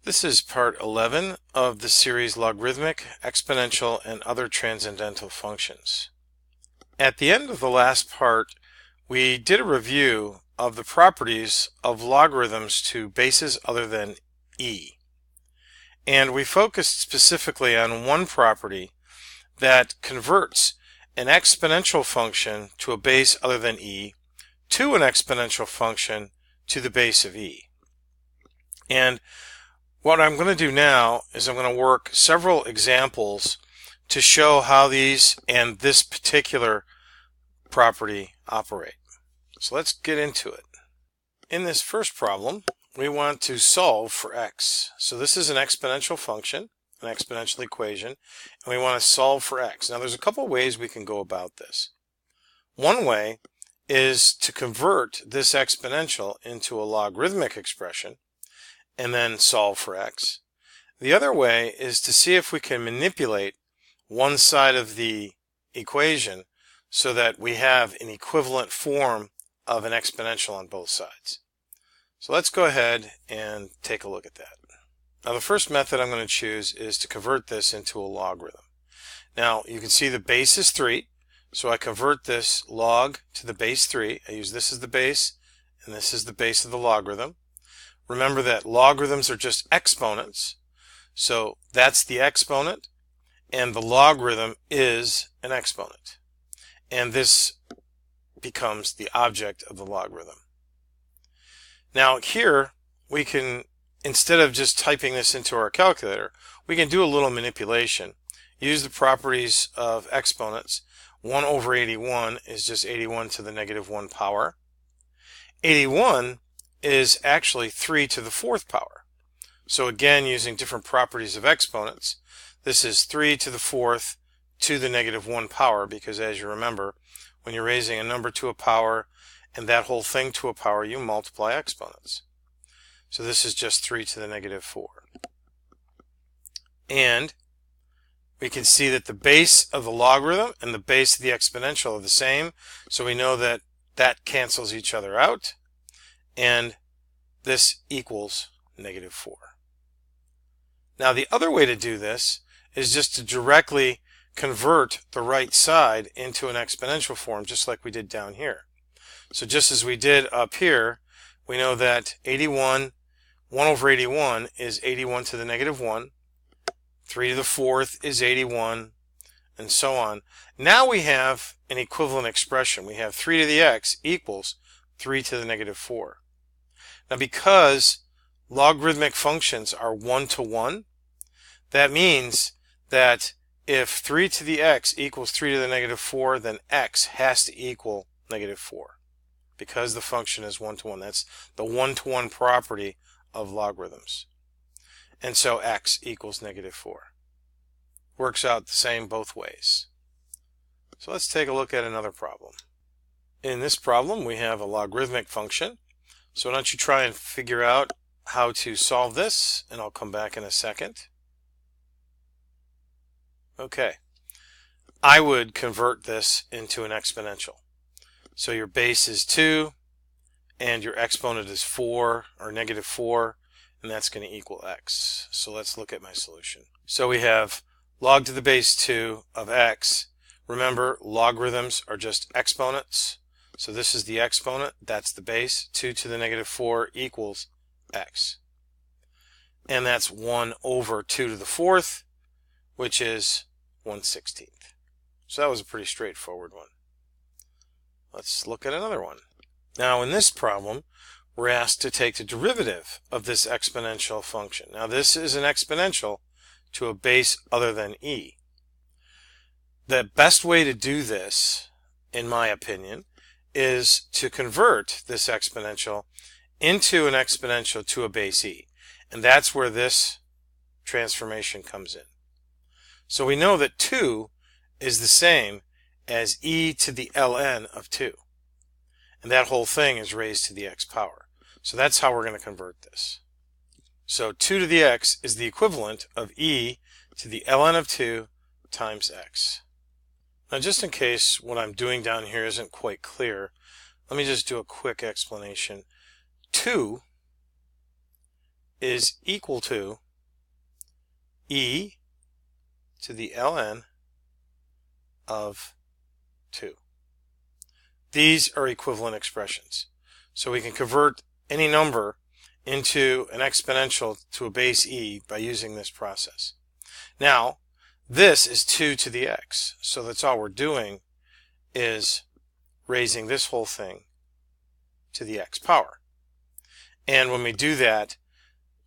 This is part 11 of the series Logarithmic, Exponential, and Other Transcendental Functions. At the end of the last part, we did a review of the properties of logarithms to bases other than e. And we focused specifically on one property that converts an exponential function to a base other than e to an exponential function to the base of e. And what I'm going to do now is I'm going to work several examples to show how these and this particular property operate. So let's get into it. In this first problem, we want to solve for x. So this is an exponential function, an exponential equation, and we want to solve for x. Now there's a couple ways we can go about this. One way is to convert this exponential into a logarithmic expression and then solve for x. The other way is to see if we can manipulate one side of the equation so that we have an equivalent form of an exponential on both sides. So let's go ahead and take a look at that. Now the first method I'm going to choose is to convert this into a logarithm. Now you can see the base is 3, so I convert this log to the base 3. I use this as the base, and this is the base of the logarithm. Remember that logarithms are just exponents, so that's the exponent, and the logarithm is an exponent. And this becomes the object of the logarithm. Now here, we can, instead of just typing this into our calculator, we can do a little manipulation. Use the properties of exponents. 1 over 81 is just 81 to the negative 1 power. 81 is actually 3 to the 4th power. So again, using different properties of exponents, this is 3 to the 4th to the negative 1 power, because as you remember, when you're raising a number to a power and that whole thing to a power, you multiply exponents. So this is just 3 to the negative 4. And we can see that the base of the logarithm and the base of the exponential are the same, so we know that that cancels each other out, and this equals negative 4. Now the other way to do this is just to directly convert the right side into an exponential form, just like we did down here. So just as we did up here, we know that 1 over 81 is 81 to the negative 1, 3 to the 4th is 81, and so on. Now we have an equivalent expression. We have 3 to the x equals 3 to the negative 4. Now because logarithmic functions are 1 to 1, that means that if 3 to the x equals 3 to the negative 4, then x has to equal negative 4, because the function is 1 to 1. That's the 1 to 1 property of logarithms. And so x equals negative 4. Works out the same both ways. So let's take a look at another problem. In this problem, we have a logarithmic function. So why don't you try and figure out how to solve this, and I'll come back in a second. Okay. I would convert this into an exponential. So your base is 2, and your exponent is 4, or negative 4, and that's going to equal x. So let's look at my solution. So we have log to the base 2 of x. Remember, logarithms are just exponents. So this is the exponent, that's the base. 2 to the negative 4 equals x. And that's 1 over 2 to the 4th, which is 1/16. So that was a pretty straightforward one. Let's look at another one. Now in this problem, we're asked to take the derivative of this exponential function. Now this is an exponential to a base other than e. The best way to do this, in my opinion, is to convert this exponential into an exponential to a base e. And that's where this transformation comes in. So we know that 2 is the same as e to the ln of 2. And that whole thing is raised to the x power. So that's how we're going to convert this. So 2 to the x is the equivalent of e to the ln of 2 times x. Now just in case what I'm doing down here isn't quite clear, let me just do a quick explanation. 2 is equal to e to the ln of 2. These are equivalent expressions. So we can convert any number into an exponential to a base e by using this process. Now, this is 2 to the x, so that's all we're doing is raising this whole thing to the x power. And when we do that,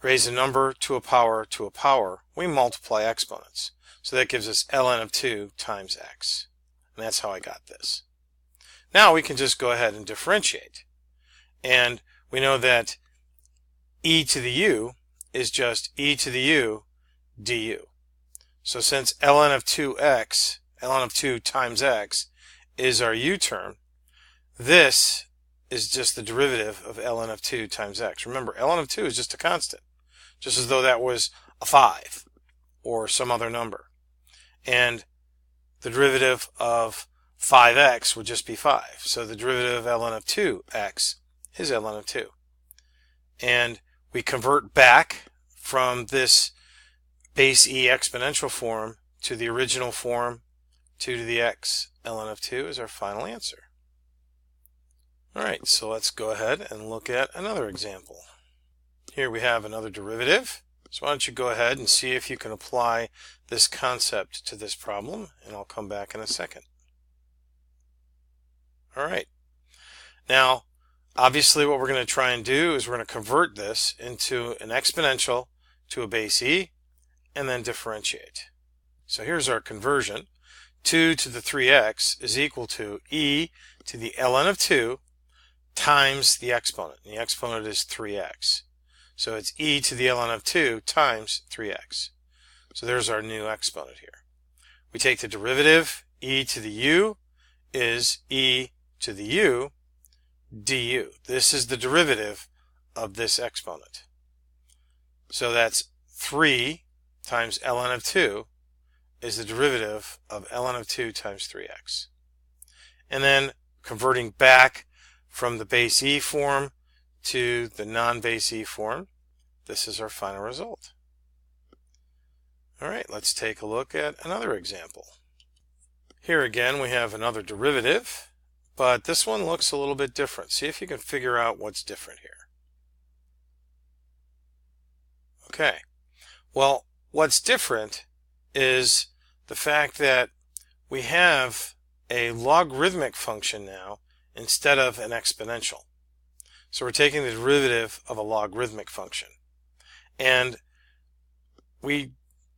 raise a number to a power, we multiply exponents. So that gives us ln of 2 times x. And that's how I got this. Now we can just go ahead and differentiate. And we know that e to the u is just e to the u du. So since ln of 2x, ln of 2 times x is our u term, this is just the derivative of ln of 2 times x. Remember, ln of 2 is just a constant, just as though that was a 5 or some other number. And the derivative of 5x would just be 5. So the derivative of ln of 2x is ln of 2. And we convert back from this base e exponential form to the original form, 2 to the x. ln of 2 is our final answer. Alright, so let's go ahead and look at another example. Here we have another derivative. So why don't you go ahead and see if you can apply this concept to this problem, and I'll come back in a second. Alright, now obviously what we're going to try and do is we're going to convert this into an exponential to a base e and then differentiate. So here's our conversion. 2 to the 3x is equal to e to the ln of 2 times the exponent. And the exponent is 3x. So it's e to the ln of 2 times 3x. So there's our new exponent here. We take the derivative, e to the u is e to the u du. This is the derivative of this exponent. So that's 3 times ln of 2 is the derivative of ln of 2 times 3x. And then converting back from the base e form to the non-base e form, this is our final result. Alright, let's take a look at another example. Here again we have another derivative, but this one looks a little bit different. See if you can figure out what's different here. Okay, well, what's different is the fact that we have a logarithmic function now instead of an exponential. So we're taking the derivative of a logarithmic function. And we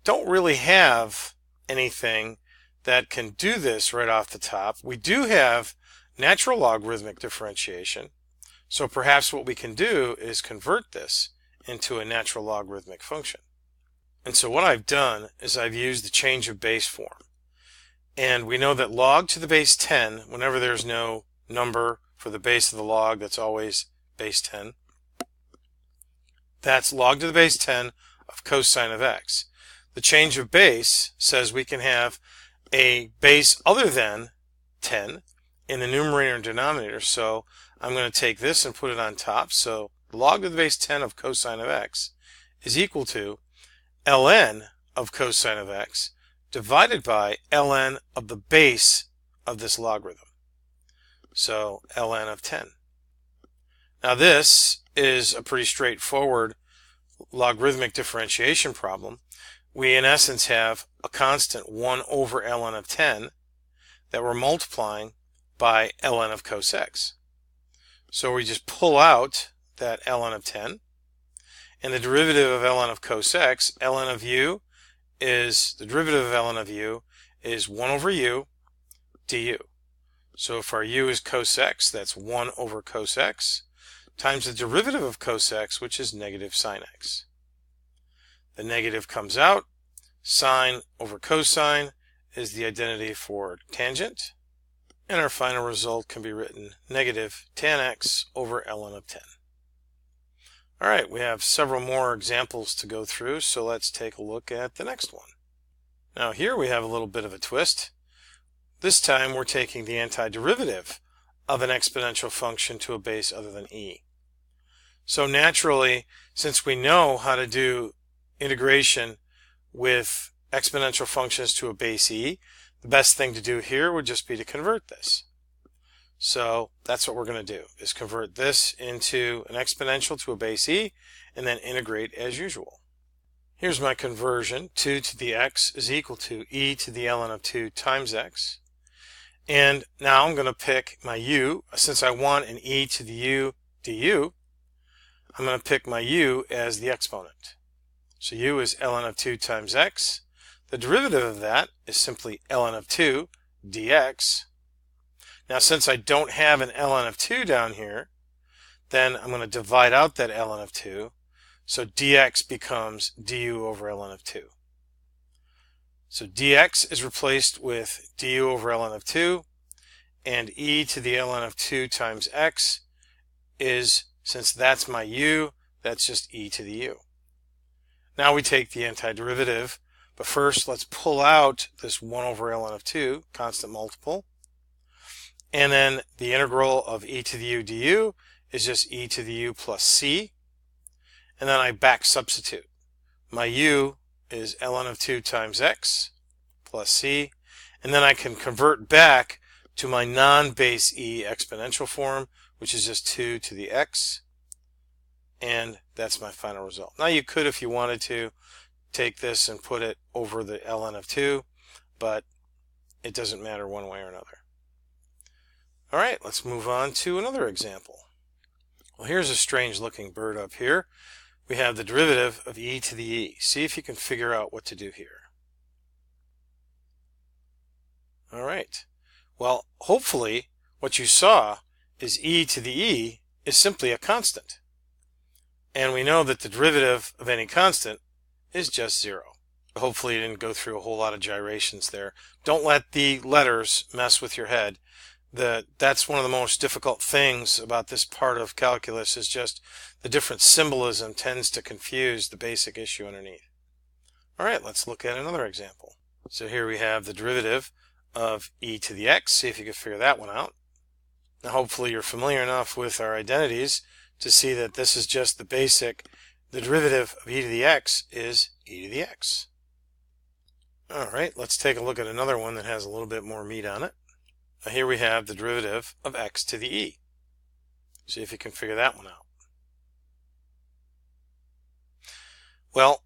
don't really have anything that can do this right off the top. We do have natural logarithmic differentiation. So perhaps what we can do is convert this into a natural logarithmic function. And so what I've done is I've used the change of base form. And we know that log to the base 10, whenever there's no number for the base of the log, that's always base 10. That's log to the base 10 of cosine of x. The change of base says we can have a base other than 10 in the numerator and denominator. So I'm going to take this and put it on top. So log to the base 10 of cosine of x is equal to ln of cosine of x divided by ln of the base of this logarithm. So ln of 10. Now this is a pretty straightforward logarithmic differentiation problem. We in essence have a constant 1 over ln of 10 that we're multiplying by ln of cos x. So we just pull out that ln of 10, and the derivative of ln of cos x, ln of u is, the derivative of ln of u is 1 over u du. So if our u is cos x, that's 1 over cos x times the derivative of cos x, which is negative sine x. The negative comes out. Sine over cosine is the identity for tangent. And our final result can be written negative tan x over ln of 10. Alright, we have several more examples to go through, so let's take a look at the next one. Now here we have a little bit of a twist. This time we're taking the antiderivative of an exponential function to a base other than e. So naturally, since we know how to do integration with exponential functions to a base e, the best thing to do here would just be to convert this. So that's what we're going to do, is convert this into an exponential to a base e, and then integrate as usual. Here's my conversion. 2 to the x is equal to e to the ln of 2 times x. And now I'm going to pick my u. Since I want an e to the u du, I'm going to pick my u as the exponent. So u is ln of 2 times x. The derivative of that is simply ln of 2 dx. Now since I don't have an ln of 2 down here, then I'm going to divide out that ln of 2. So dx becomes du over ln of 2. So dx is replaced with du over ln of 2, and e to the ln of 2 times x is, since that's my u, that's just e to the u. Now we take the antiderivative, but first let's pull out this 1 over ln of 2, constant multiple, and then the integral of e to the u du is just e to the u plus c, and then I back substitute. My u is ln of 2 times x plus c, and then I can convert back to my non-base e exponential form, which is just 2 to the x, and that's my final result. Now you could, if you wanted to, take this and put it over the ln of 2, but it doesn't matter one way or another. All right, let's move on to another example. Well, here's a strange looking bird up here. We have the derivative of e to the e. See if you can figure out what to do here. All right. Well, hopefully what you saw is e to the e is simply a constant. And we know that the derivative of any constant is just 0. Hopefully you didn't go through a whole lot of gyrations there. Don't let the letters mess with your head. That's one of the most difficult things about this part of calculus, is just the different symbolism tends to confuse the basic issue underneath. All right, let's look at another example. So here we have the derivative of e to the x. See if you can figure that one out. Now hopefully you're familiar enough with our identities to see that this is just the basic, the derivative of e to the x is e to the x. All right, let's take a look at another one that has a little bit more meat on it. Now here we have the derivative of x to the e. See if you can figure that one out. Well,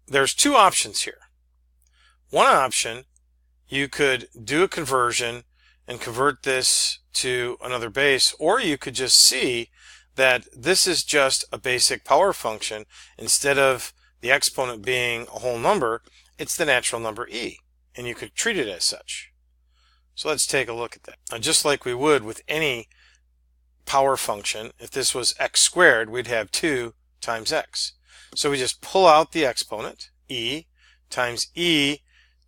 there's two options here. One option, you could do a conversion and convert this to another base, or you could just see that this is just a basic power function. Instead of the exponent being a whole number, it's the natural number e, and you could treat it as such. So let's take a look at that. Now, just like we would with any power function, if this was x squared, we'd have 2 times x. So we just pull out the exponent, e, times e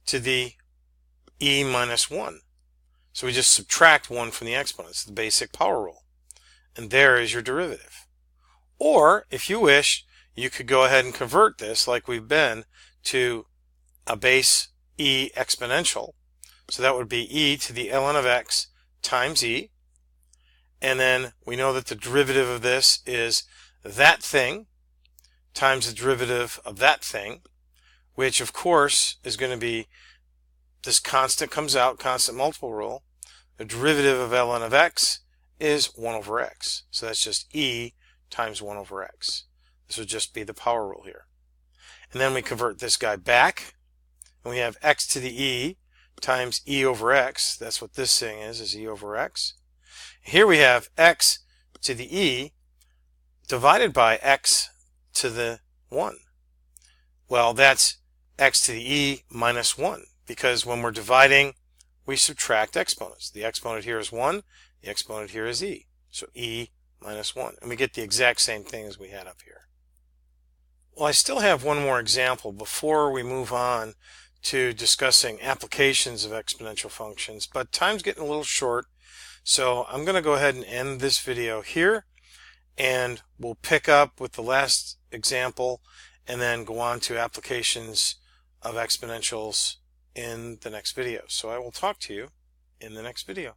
to the e minus 1. So we just subtract 1 from the exponent. It's the basic power rule. And there is your derivative. Or, if you wish, you could go ahead and convert this, like we've been, to a base e exponential. So that would be e to the ln of x times e. And then we know that the derivative of this is that thing times the derivative of that thing, which of course is going to be, this constant comes out, constant multiple rule. The derivative of ln of x is 1 over x. So that's just e times 1 over x. This would just be the power rule here. And then we convert this guy back, and we have x to the e times e over x. That's what this thing is e over x. Here we have x to the e divided by x to the 1. Well, that's x to the e minus 1, because when we're dividing, we subtract exponents. The exponent here is 1, the exponent here is e. So e minus 1. And we get the exact same thing as we had up here. Well, I still have one more example before we move on to discussing applications of exponential functions, but time's getting a little short, so I'm going to go ahead and end this video here, and we'll pick up with the last example and then go on to applications of exponentials in the next video. So I will talk to you in the next video.